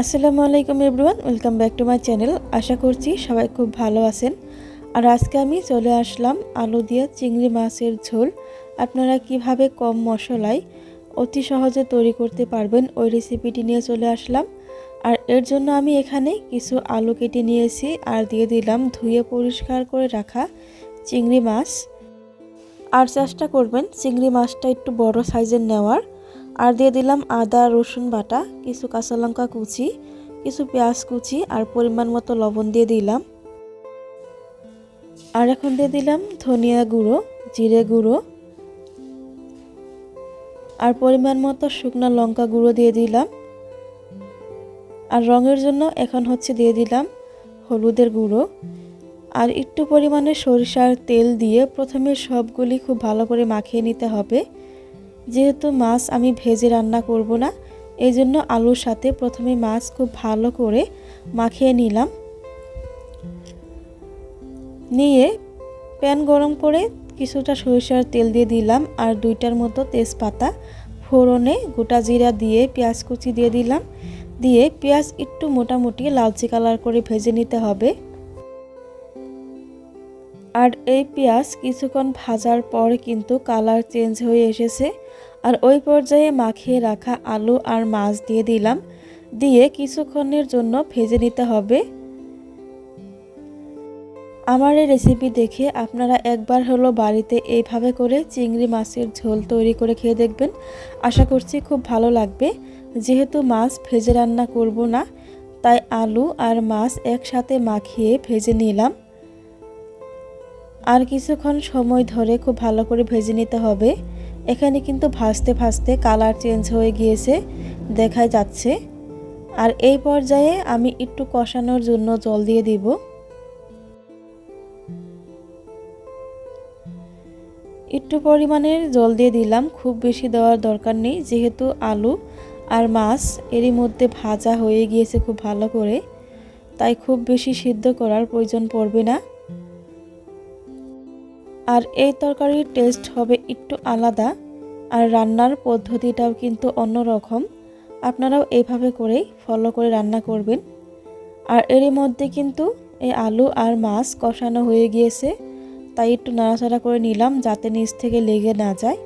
আসসালামু আলাইকুম everyone, welcome back to my channel. আশা করছি সবাই খুব ভালো আছেন। আর আজকে আমি চলে আসলাম আলু দিয়ে চিংড়ি মাছের ঝোল আপনারা কিভাবে কম মশলায় অতি সহজে তৈরি করতে পারবেন ওই রেসিপিটি নিয়ে চলে আসলাম। আর এর জন্য আমি এখানে কিছু আলু কেটে নিয়েছি আর দিয়ে দিলাম ধুয়ে পরিষ্কার করে রাখা চিংড়ি মাছ। আর চেষ্টা করবেন চিংড়ি মাছটা একটু বড় সাইজের নেওয়ার। আর দিয়ে দিলাম আদা রসুন বাটা, কিছু কাঁচা লঙ্কা কুচি, কিছু পেঁয়াজ কুচি আর পরিমাণ মতো লবণ দিয়ে দিলাম। আর এখন দিয়ে দিলাম ধনিয়া গুঁড়ো, জিরে গুঁড়ো আর পরিমাণ মতো শুকনো লঙ্কা গুঁড়ো দিয়ে দিলাম। আর রঙের জন্য এখন দিয়ে দিলাম হলুদের গুঁড়ো। আর একটু পরিমাণে সরিষার তেল দিয়ে প্রথমে সবগুলি খুব ভালো করে মাখিয়ে নিতে হবে। যেহেতু মাছ আমি ভেজে রান্না করব না, এই জন্য আলুর সাথে প্রথমে মাছ খুব ভালো করে মাখিয়ে নিলাম। নিয়ে প্যান গরম করে কিছুটা সরিষার তেল দিয়ে দিলাম আর 2টার মতো তেজপাতা, ফোড়নে গোটা জিরা দিয়ে পেঁয়াজ কুচি দিয়ে দিলাম। দিয়ে পেঁয়াজ একটু মোটামুটি লালচে কালার করে ভেজে নিতে হবে। আর এই পেঁয়াজ কিছুক্ষণ ভাজার পর কিন্তু কালার চেঞ্জ হয়ে এসেছে। আর ওই পর্যায়ে মাখিয়ে রাখা আলু আর মাছ দিয়ে দিলাম। দিয়ে কিছুক্ষণের জন্য ভেজে নিতে হবে। আমার এই রেসিপি দেখে আপনারা একবার হলো বাড়িতে এইভাবে করে চিংড়ি মাছের ঝোল তৈরি করে খেয়ে দেখবেন। আশা করছি খুব ভালো লাগবে। যেহেতু মাছ ভেজে রান্না করব না, তাই আলু আর মাছ একসাথে মাখিয়ে ভেজে নিলাম। আর কিছুক্ষণ সময় ধরে খুব ভালো করে ভেজে নিতে হবে। এখানে কিন্তু ভাজতে ভাজতে কালার চেঞ্জ হয়ে গিয়েছে, দেখাই যাচ্ছে। আর এই পর্যায়ে আমি একটু কষানোর জন্য জল দিয়ে দিব। একটু পরিমাণের জল দিয়ে দিলাম, খুব বেশি দেওয়ার দরকার নেই, যেহেতু আলু আর মাছ এরই মধ্যে ভাজা হয়ে গিয়েছে খুব ভালো করে, তাই খুব বেশি সিদ্ধ করার প্রয়োজন পড়বে না। আর এই তরকারির টেস্ট হবে একটু আলাদা, আর রান্নার পদ্ধতিটাও কিন্তু অন্যরকম। আপনারাও এইভাবে করেই ফলো করে রান্না করবেন। আর এরই মধ্যে কিন্তু এই আলু আর মাছ কষানো হয়ে গিয়েছে, তাই একটু নাড়াচাড়া করে নিলাম যাতে নিচ থেকে লেগে না যায়।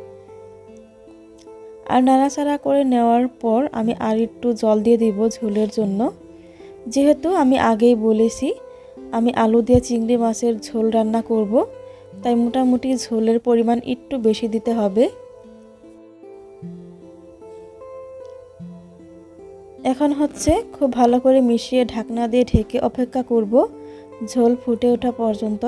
আর নাড়াচাড়া করে নেওয়ার পর আমি আর একটু জল দিয়ে দিব ঝোলের জন্য। যেহেতু আমি আগেই বলেছি আমি আলু দিয়ে চিংড়ি মাছের ঝোল রান্না করব, তাই মোটামুটি ঝোলের পরিমাণ একটু বেশি দিতে হবে। এখন খুব ভালো করে মিশিয়ে ঢাকনা দিয়ে ঢেকে অপেক্ষা করব ঝোল ফুটে ওঠা পর্যন্ত।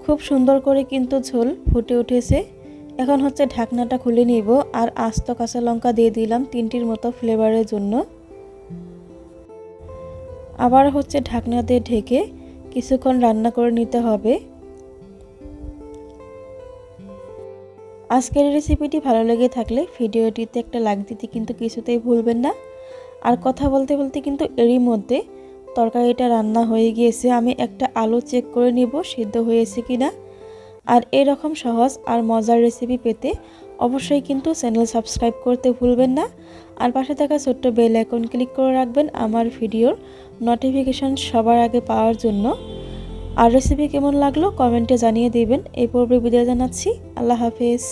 খুব সুন্দর করে কিন্তু ঝোল ফুটে উঠেছে। এখন ঢাকনাটা খুলে নিব আর আস্ত কাঁচা লঙ্কা দিয়ে দিলাম 3টির মতো ফ্লেভারের জন্য। আবার ঢাকনা দিয়ে ঢেকে কিছুক্ষণ রান্না করে নিতে হবে। আজকের রেসিপিটি ভালো লেগে থাকলে ভিডিওটিতে একটা লাইক দিতে কিন্তু কিছুতেই ভুলবেন না। আর কথা বলতে বলতে কিন্তু এরই মধ্যে তরকারিটা রান্না হয়ে গিয়েছে। আমি একটা আলু চেক করে নিব সিদ্ধ হয়েছে কিনা। আর এরকম সহজ আর মজার রেসিপি পেতে অবশ্যই কিন্তু চ্যানেল সাবস্ক্রাইব করতে ভুলবেন না। আর পাশে থাকা ছোট্ট বেল আইকন ক্লিক করে রাখবেন আমার ভিডিওর নোটিফিকেশন সবার আগে পাওয়ার জন্য। আর রেসিপি কেমন লাগলো কমেন্টে জানিয়ে দিবেন। এই পর্বে বিদায় জানাচ্ছি। আল্লাহ হাফেজ।